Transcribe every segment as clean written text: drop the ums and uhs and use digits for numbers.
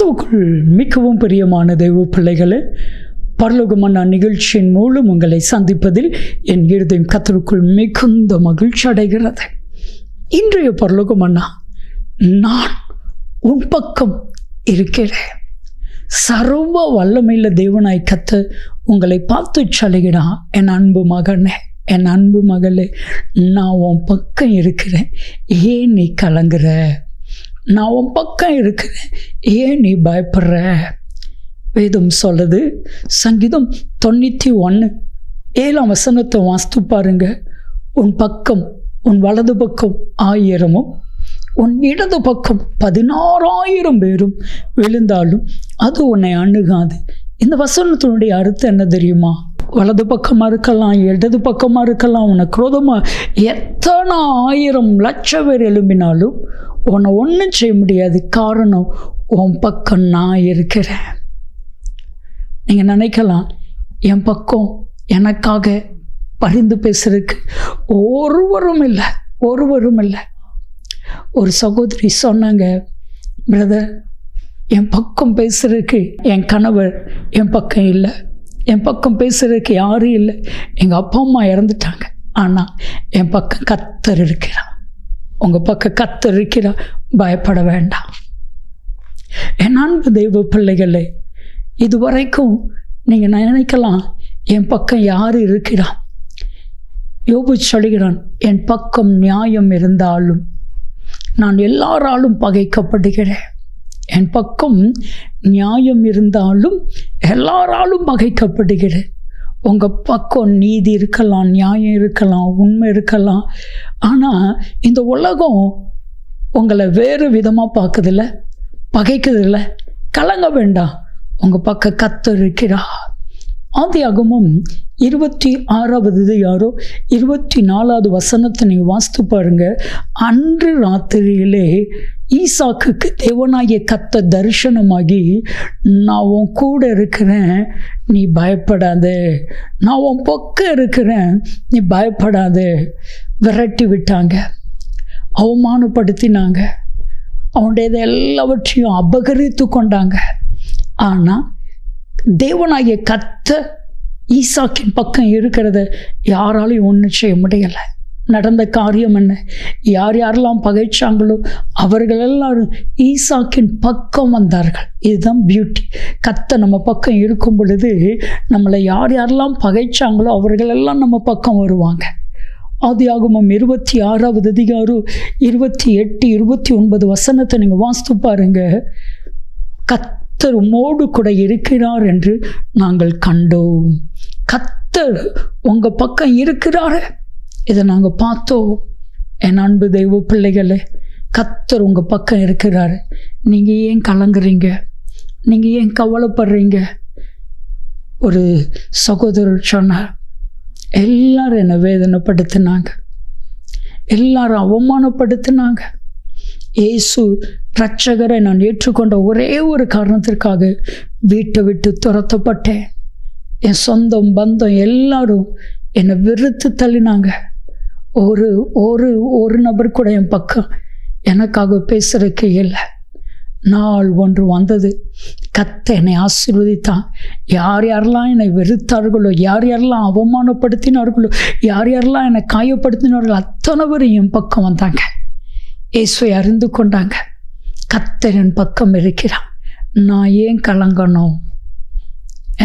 கிறிஸ்துவுக்குள் மிகவும் பிரியமான தெய்வ பிள்ளைகளே, பரலோகமான நிகழ்ச்சியின் மூலம் உங்களை சந்திப்பதில் என் இருதயம் கர்த்தருக்குள் மிகுந்த மகிழ்ச்சி அடைகிறது. இன்றைய பரலோகமன்னா, நான் உன் பக்கம் இருக்கிறேன். சர்வ வல்லமையுள்ள தேவனாய் கர்த்தர் உங்களை பார்த்து சொல்லுகிறான், என் அன்பு மகனே, என் அன்பு மகளே, நான் உன் பக்கம் இருக்கிறேன், ஏன் நீ கலங்குற? நான் உன் பக்கம் இருக்கிறேன், ஏன் நீ பயப்படுற? வேதம் சொல்லுது, சங்கீதம் 91:7 வாசித்து பாருங்க. உன் பக்கம், உன் வலது பக்கம் 1000 உன் இடது பக்கம் 16,000 பேரும் விழுந்தாலும் அது உன்னை அணுகாது. இந்த வசனத்தினுடைய அர்த்தம் என்ன தெரியுமா? வலது பக்கமாக இருக்கலாம், இடது பக்கமாக இருக்கலாம், உனக்கு விரோதமாக எத்தனை 1000,00,000 பேர் எழும்பினாலும் உன்னை ஒன்றும் செய்ய முடியாது. காரணம், உன் பக்கம் நான் இருக்கிறேன். நீங்கள் நினைக்கலாம், என் பக்கம் எனக்காக பரிந்து பேசுறதுக்கு ஒருவரும் இல்லை. ஒரு சகோதரி சொன்னாங்க, பிரதர், என் பக்கம் பேசுறதுக்கு என் கணவர் என் பக்கம் இல்லை, என் பக்கம் பேசுறதுக்கு யாரும் இல்லை, எங்கள் அப்பா அம்மா இறந்துட்டாங்க, ஆனால் என் பக்கம் கர்த்தர் இருக்கிறார். உங்கள் பக்கம் கர்த்தர் இருக்கிறார், பயப்பட வேண்டாம். என் அன்பு தெய்வ பிள்ளைகளே, இதுவரைக்கும் நீங்கள் நினைக்கலாம், என் பக்கம் யார் இருக்கிறான்? யோபு சொல்கிறான், என் பக்கம் நியாயம் இருந்தாலும் நான் எல்லாராலும் பகைக்கப்படுகிறேன். என் பக்கம் நியாயம் இருந்தாலும் எல்லாராலும் பகைக்கப்படுகிறேன். உங்கள் பக்கம் நீதி இருக்கலாம், நியாயம் இருக்கலாம், உண்மை இருக்கலாம், ஆனால் இந்த உலகம் உங்களை வேறு விதமாக பார்க்குதில்ல, பகைக்குதில்ல. கலங்க வேண்டாம், உங்கள் பக்கம் கர்த்தர் இருக்கிறார். ஆதியாகமம் 26:24 நீங்கள் வாசித்து பாருங்க. அன்று ராத்திரியிலே ஈசாக்குக்கு தேவனாகிய கர்த்தர் தரிசனமாகி, நான் உன் கூட இருக்கிறேன், நீ பயப்படாதே, நான் உன் பக்கம் இருக்கிறேன், நீ பயப்படாதே. விரட்டி விட்டாங்க, அவமானப்படுத்தினாங்க, அவனுடைய எல்லாவற்றையும் அபகரித்து கொண்டாங்க. ஆனால் தேவனாகிய கர்த்தர் ஈசாக்கின் பக்கம் இருக்கிறத யாராலையும் ஒன்றும் செய்ய முடியலை. நடந்த காரியம் என்ன? யார் யாரெல்லாம் பகைச்சாங்களோ அவர்கள் எல்லாரும் ஈசாக்கின் பக்கம் வந்தார்கள். இதுதான் பியூட்டி. கர்த்தர் நம்ம பக்கம் இருக்கும் பொழுது நம்மளை யார் யாரெல்லாம் பகைச்சாங்களோ அவர்களெல்லாம் நம்ம பக்கம் வருவாங்க. ஆதியாகமம் 26:28-29 நீங்கள் வாசித்து பாருங்க. கர்த்தர் உம்மோடு கூட இருக்கிறார் என்று நாங்கள் கண்டோம். கர்த்தர் உங்கள் பக்கம் இருக்கிறாரு, இதை நாங்கள் பார்த்தோம். என் அன்பு தெய்வ பிள்ளைகளே, கர்த்தர் உங்கள் பக்கம் இருக்கிறாரு. நீங்கள் ஏன் கலங்குறீங்க? நீங்கள் ஏன் கவலைப்படுறீங்க? ஒரு சகோதரர் சொன்னார், எல்லாரும் என்னை வேதனைப்படுத்தினாங்க, எல்லாரும் அவமானப்படுத்தினாங்க. இயேசு இரட்சகரை நான் ஏற்றுக்கொண்ட ஒரே ஒரு காரணத்திற்காக வீட்டை விட்டு துரத்தப்பட்டேன். என் சொந்தம் பந்தம் எல்லாரும் என்னை வெறுத்து தள்ளினாங்க. ஒரு ஒரு ஒரு நபர் கூட என் பக்கம் எனக்காக பேசுறதுக்கு இல்லை. நாள் ஒன்று வந்தது, கர்த்தர் என்னை ஆசீர்வதித்தான். யார் யாரெல்லாம் என்னை வெறுத்தார்களோ, யார் யாரெல்லாம் அவமானப்படுத்தினார்களோ, யார் யாரெல்லாம் என்னை காயப்படுத்தினார்களோ அத்தனை பேரும் என் பக்கம் வந்தாங்க. இயேசுவை அறிந்து கொண்டாங்க. கர்த்தர் என் பக்கம் இருக்கிறான், நான் ஏன் கலங்கணும்?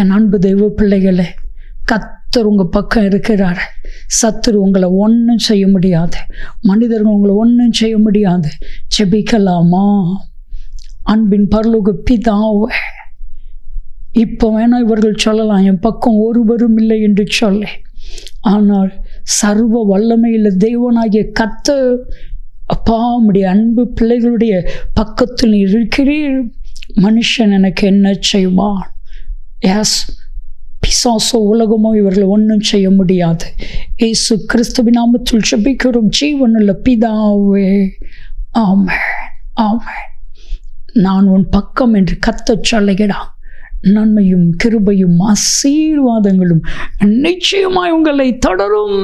என் அன்பு தெய்வ பிள்ளைகளே, கர்த்தர் உங்கள் பக்கம் இருக்கிறார். சத்துரு உங்களை ஒன்றும் செய்ய முடியாது, மனிதர்கள் உங்களை ஒன்றும் செய்ய முடியாது. ஜெபிக்கலாமா? அன்பின் பரலோக பிதாவே, இப்போ வேணா இவர்கள் சொல்லலாம், என் பக்கம் ஒருவரும் இல்லை என்று சொல்லி, ஆனால் சர்வ வல்லமையில் தேவனாகிய கர்த்தர், அப்பா, உம்முடைய அன்பு பிள்ளைகளுடைய பக்கத்தில் இருக்கிறீர். மனுஷன் எனக்கு என்ன செய்வான்? எஸ், பிசாசோ உலகமோ இவர்களை ஒன்றும் செய்ய முடியாது. இயேசு கிறிஸ்துவின் நாமத்தில் ஜெபிக்கிறோம் ஜீவனுள்ள பிதாவே, ஆமென், ஆமென். நான் உன் பக்கம் என்று கர்த்தர் சொல்லுகிறார். நன்மையும் கிருபையும் ஆசீர்வாதங்களும் நிச்சயமாய் உங்களை தொடரும்.